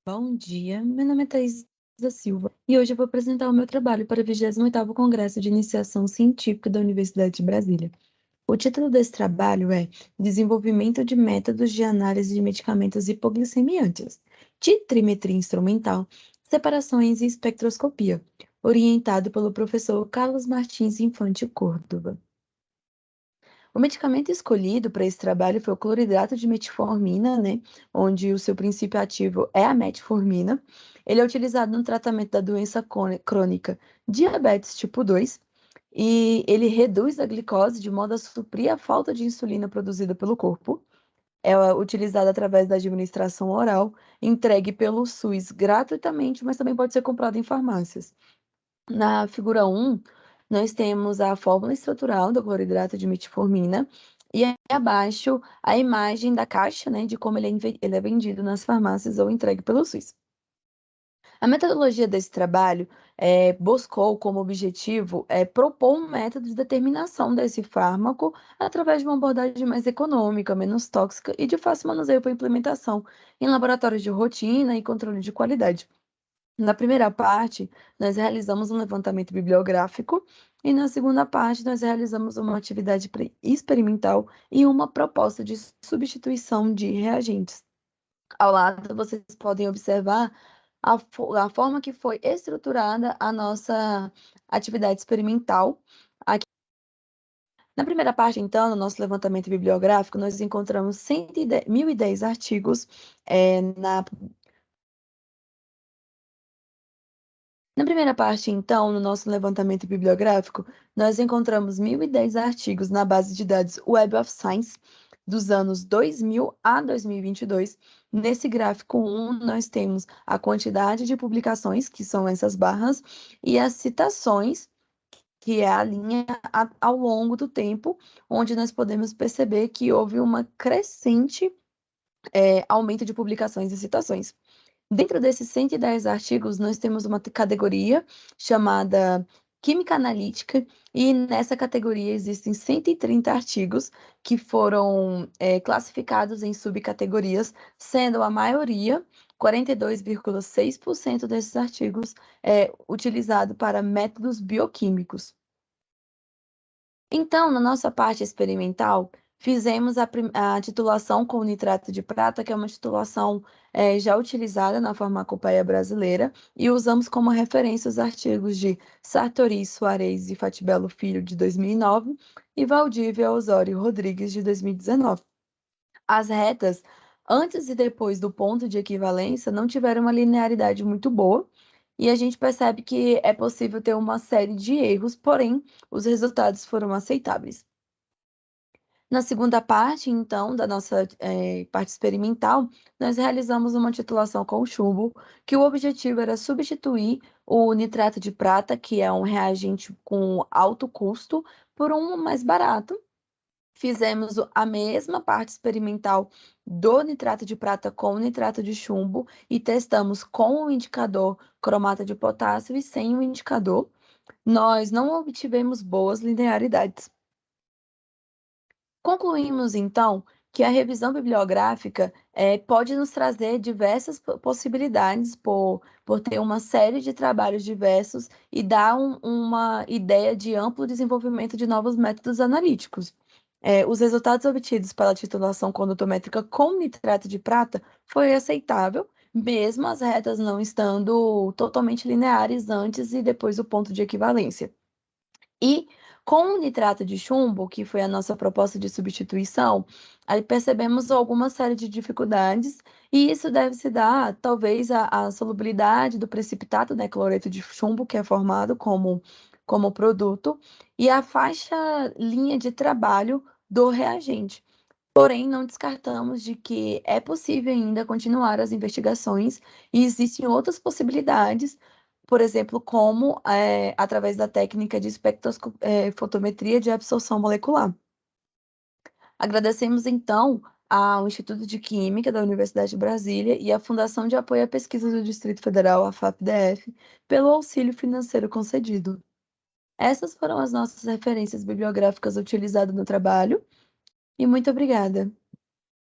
Bom dia, meu nome é Thaís da Silva e hoje eu vou apresentar o meu trabalho para o 28º Congresso de Iniciação Científica da Universidade de Brasília. O título desse trabalho é Desenvolvimento de Métodos de Análise de Medicamentos Hipoglicemiantes, Titrimetria Instrumental, Separações e Espectroscopia, orientado pelo professor Carlos Martins Infante Córdova. O medicamento escolhido para esse trabalho foi o cloridrato de metformina, né, onde o seu princípio ativo é a metformina. Ele é utilizado no tratamento da doença crônica diabetes tipo 2 e ele reduz a glicose de modo a suprir a falta de insulina produzida pelo corpo. É utilizado através da administração oral, entregue pelo SUS gratuitamente, mas também pode ser comprado em farmácias. Na figura 1, nós temos a fórmula estrutural do cloridrato de metformina e aí abaixo a imagem da caixa, né, de como ele é vendido nas farmácias ou entregue pelo SUS. A metodologia desse trabalho buscou como objetivo propor um método de determinação desse fármaco através de uma abordagem mais econômica, menos tóxica e de fácil manuseio para implementação em laboratórios de rotina e controle de qualidade. Na primeira parte, nós realizamos um levantamento bibliográfico e na segunda parte, nós realizamos uma atividade experimental e uma proposta de substituição de reagentes. Ao lado, vocês podem observar a forma que foi estruturada a nossa atividade experimental. Aqui. Na primeira parte, então, no nosso levantamento bibliográfico, nós encontramos 1.010 artigos na Na primeira parte, então, no nosso levantamento bibliográfico, nós encontramos 1.010 artigos na base de dados Web of Science dos anos 2000 a 2022. Nesse gráfico 1, nós temos a quantidade de publicações, que são essas barras, e as citações, que é a linha ao longo do tempo, onde nós podemos perceber que houve uma crescente aumento de publicações e citações. Dentro desses 110 artigos, nós temos uma categoria chamada Química Analítica, e nessa categoria existem 130 artigos que foram classificados em subcategorias, sendo a maioria, 42,6% desses artigos, utilizado para métodos bioquímicos. Então, na nossa parte experimental, fizemos a titulação com nitrato de prata, que é uma titulação já utilizada na farmacopeia brasileira, e usamos como referência os artigos de Sartori, Soares e Fatibelo Filho, de 2009, e Valdívia Osório Rodrigues, de 2019. As retas, antes e depois do ponto de equivalência, não tiveram uma linearidade muito boa, e a gente percebe que é possível ter uma série de erros, porém, os resultados foram aceitáveis. Na segunda parte, então, da nossa parte experimental, nós realizamos uma titulação com chumbo, que o objetivo era substituir o nitrato de prata, que é um reagente com alto custo, por um mais barato. Fizemos a mesma parte experimental do nitrato de prata com o nitrato de chumbo e testamos com o indicador cromata de potássio e sem o indicador. Nós não obtivemos boas linearidades. Concluímos, então, que a revisão bibliográfica pode nos trazer diversas possibilidades por ter uma série de trabalhos diversos e dar uma ideia de amplo desenvolvimento de novos métodos analíticos. Os resultados obtidos pela titulação condutométrica com nitrato de prata foi aceitável, mesmo as retas não estando totalmente lineares antes e depois do ponto de equivalência. E com o nitrato de chumbo, que foi a nossa proposta de substituição, aí percebemos alguma série de dificuldades, e isso deve se dar, talvez, à solubilidade do precipitato, né, cloreto de chumbo, que é formado como produto, e a faixa linha de trabalho do reagente. Porém, não descartamos de que é possível ainda continuar as investigações e existem outras possibilidades, por exemplo, como através da técnica de espectrofotometria de absorção molecular. Agradecemos, então, ao Instituto de Química da Universidade de Brasília e à Fundação de Apoio à Pesquisa do Distrito Federal, a FAPDF, pelo auxílio financeiro concedido. Essas foram as nossas referências bibliográficas utilizadas no trabalho, e muito obrigada.